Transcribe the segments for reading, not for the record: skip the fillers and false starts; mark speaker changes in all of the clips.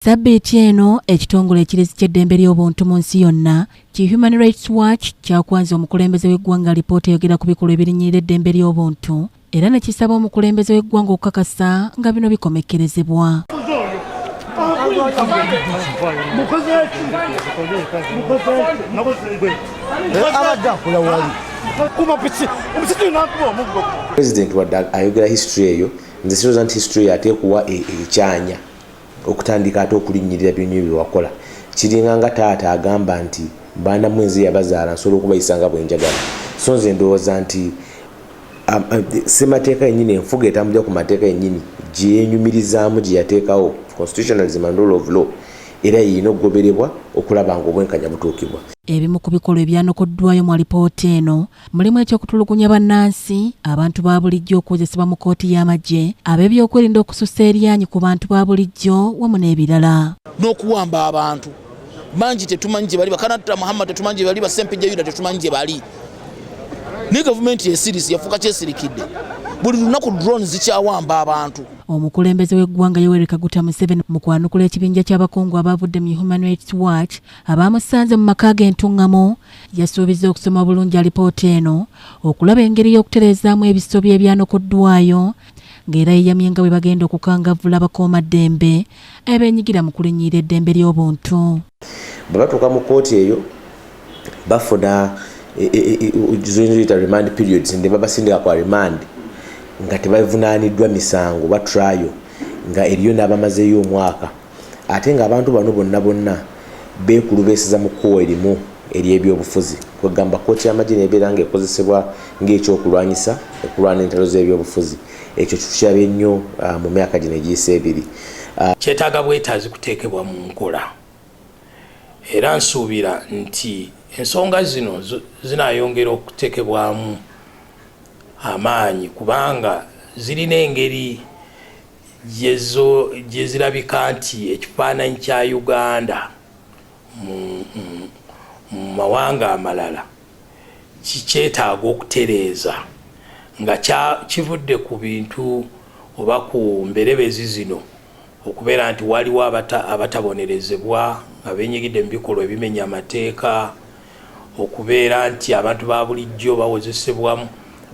Speaker 1: Sabbiiti eno ekitongole ekirezi ky'eddembe ly'obuntu mu nsi yonna ki Human Rights Watch kyakwanze omukulembeze w'eggwanga alipoota eyogera ku bikolwa ebirinyirira eddembe ly'obuntu era ne kisaba omukulembeze w'eggwanga okukakasa nga bino bikomekkerezebwa.
Speaker 2: President wadde ayogera history eyo nze siroza nti history ateekuwa ekyanya okutandika ate okulinnyirira byonna bye wakola. Kiringa nga taata agamba nti baana mwezi yabazaala nsobola okubayisa nga bwe njagala. So nze ndowooza nti ssemateeka yennyini enfuga etambulira ku mateeka yennyini gye yeenyumirizaamu gye yateekawo constitutionalism and rule of law era yirina okugobererwa okulaba nga obwenkanya butuukibwa.
Speaker 1: Ebimu ku bikolwa ebyanokoddwayo mu alipoota eno mulimu eky'okutulugunya bannansi, abantu ba bulijjo okukozesebwa mu kkooti y'amagye, ab'ebyokwerinda okusussa eryanyi ku bantu ba bulijjo wamu n'ebirala.
Speaker 3: N'okuwamba abantu bangi tetumanyi gye bali, bakanata Muhammad tetumanyi gye bali, basempejja Yona tetumanyi gye bali. Ne gavumenti esirisi yafuuka kyesirikidde, buli lunaku drone zikyawamba abantu.
Speaker 1: Omukulembeze w'eggwanga Yoweri Kaguta Museveni mu kwanukula ekibinja ky'abakungu abavudde mu Human Rights Watch abamusanze mu maka g'entuŋŋamo yasuubiza okusoma bulungi alipoota eno okulaba engeri y'okutereezaamu ebisobyo ebyanokoddwayo ng'era yeyamye nga bwe bagenda okukangavvula abakoomaddembe abeenyigira mu kulinnyirira eddembe ly'obuntu.
Speaker 2: Bwe batuuka mu kkooti eyo bafuna zoyinza remand periods nde babasindika kwa remand nga tebavunaaniddwa misango ba trial nga eriyo n'abamazeeyo omwaka ate nga abantu bano bonna beekulubeeseza mu kkuwa erimu ery'ebyobufuzi kwegamba kkooti y'amagye neebeera ng'ekozesebwa ng'ekyokulwanyisa okulwana entalo z'ebyobufuzi. Ekyo tukirabye nnyo mu myaka gino egiyise ebiri.
Speaker 4: Kyetaaga bwetaazi kuteekebwa mu nkola era nsuubira nti ensonga zino zinaayongera okuteekebwamu amaanyi kubanga zirina engeri gye zirabika nti ekifaananyi kya Uganda mu mawanga amalala kikyetaaga okutereeza nga kivudde ku bintu oba ku mberebezi zino okubeera nti waliwo abatabonerezebwa nga beenyigidde mu bikolwa ebimenya amateeka, okubeera nti abantu ba bulijjo bawozesebwa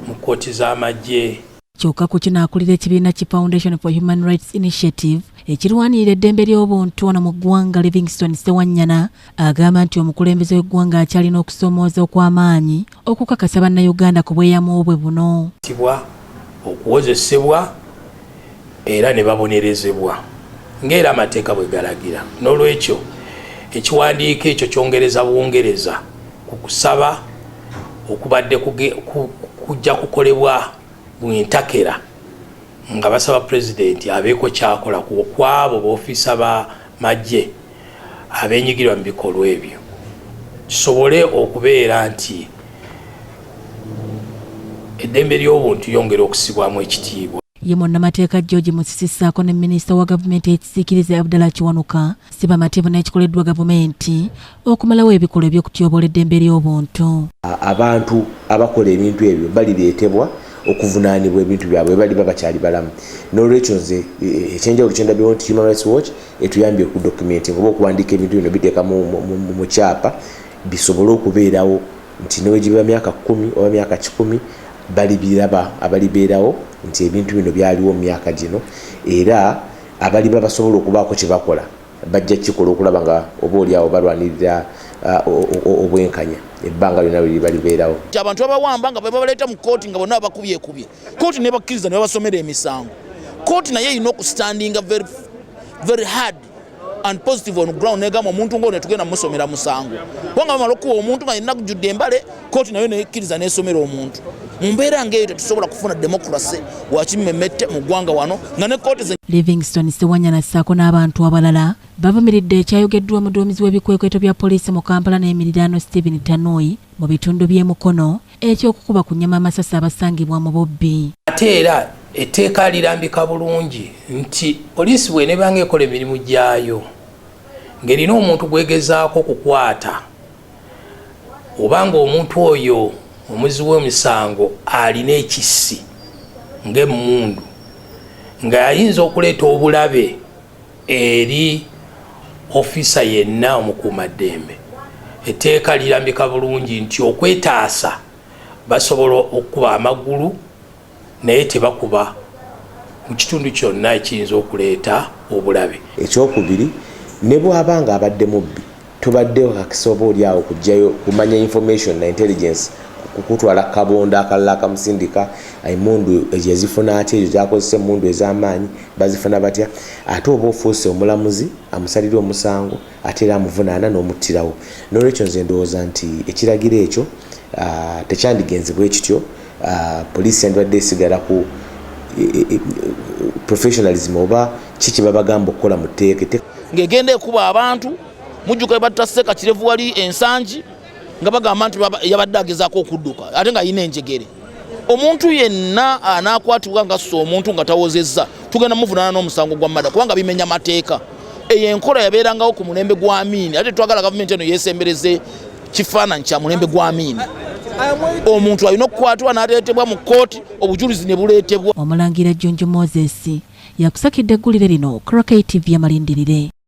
Speaker 4: mu kkooti z'amagye.
Speaker 1: Kyokka ku kinaakulira ekibiina ki Foundation for Human Rights Initiative ekirwanirira eddembe ly'obuntu wano mu ggwanga Livingstone Sewanyana agamba nti omukulembeze w'eggwanga akyalina okusoomooza okw'amaanyi okukakasa bannayuganda ku bweyamu bwe buno.
Speaker 4: Okuwozesebwa era ne babonerezebwa ng'era amateeka bwe galagira. N'olwekyo ekiwandiiko ekyo kyongereza buwongereza ku kusaba okubadde kujja kukolebwa bwentakera nga basaba pulezidenti abeeko kyakola kwabo b'ofiisa ba magye abeenyigirwa mu bikolwa ebyo kisobole okubeera nti eddembe ly'obuntu yongera okusibwamu ekitiibwa.
Speaker 1: Ye munnamateeka George Musisisaako ne minisita wa gavumenti ekisiikirize Abdallah Kiwanuka si bamativu n'ekikoleddwa gavumenti okumalawo ebikolwa eby'okutyoboola eddembe ly'obuntu.
Speaker 2: Abantu abakola ebintu ebyo balireetebwa okuvunaanibwa ebintu byabwe bali bakyali balamu. N'olwekyo nze ekyenjawulo kye ndabyewo nti Human Rights Watch etuyambye ku documenting oba okuwandiika ebintu bino biteeka mu kyapa bisobole okubeerawo nti newegiba myaka 10 oba myaka 10 balibiraba abalibeerawo nti ebintu bino byaliwo mu myaka gino era abaliba basobola okubaako kye bakola bajja kikola okulaba nga oba oliawo balwanirira obwenkanya ebbanga lyonna bwe balibeerawo.
Speaker 3: Abantu babawamba nga babaleeta mu kkooti nga bonna bakubyekubye kkooti ne bakkiriza ne babasomera emisango. Kkooti naye erina okustandinga very hard and positive on ground negamba omuntu ng'ono tugenda musomera musango kubanga bamala okuwa omuntu nga yenna gujjudde embale kkooti nayo nekkiriza n'esomera omuntu. Mu mbeera ng'eyo tetusobola kufuna demokrasi wakimmemmette mu ggwanga wano nga ne kkooti
Speaker 1: Livingstone Sewanyana ssaako n'abantu abalala bavumiridde ekyayogeddwa muduumizi w'ebikwekweto bya poliisi mu Kampala n'emiriraano Stephen Tanui mu bitundu by'e Mukono eky'okukuba ku nnyama amasasi abasangibwa mu bubbi.
Speaker 4: Ate era etteeka lirambika bulungi nti poliisi bw'eneebanga ekola emirimu gyayo ng'erina omuntu gwegezaako okukwata obanga omuntu oyo omuzi w'emisango alina ekissi ng'emmundu nga yayinza okuleeta obulabe eri ofisa yenna omukuumaddembe etteeka lirambika bulungi nti okwetaasa basobola okukuba amagulu naye tebakuba mu kitundu kyonna ekiyinza okuleeta obulabe.
Speaker 2: Ekyokubiri, ne bw'abanga abadde mubbi tubaddeho kakisoba oli awo kujjayo kumanya information na intelligence kukutwala kabonda akalala akamusindika emundu ezifuna ate ezo zakozesa emundu ez'amaanyi bazifuna batya ate oba ofuuse omulamuzi amusalira omusango ate era amuvunaana n'omuttirawo. N'olwekyo nze ndowooza nti ekiragiro ekyo tekyandigenze bwe kityo. Poliisi yandibadde esigala ku professionalism oba kiki babagamba okukola mu tteeka
Speaker 3: ng'egenda ekuba abantu mujjuka batta Seka Kirevu wali ensangi nga bagamba nti yabadde agezaako okudduka ate nga yina enjegere. Omuntu yenna anaakwatibwa nga so omuntu nga tawozezza tugenda muvunaana n'omusango gwa mada kubanga bimenya mateeka. Eyo enkola yabeerangawo ku mulembe gwa Amin ate twagala gavumenti eno yeesembereze kifaananyi kya mulembe gwa Amin. Omuntu alina okukwatibwa n'aleetebwa mu kkooti obujulizi ne buleetebwa.
Speaker 1: Omulangira Jjunju Moses yakusakidde eggulire lino Crooked TV amalindirire.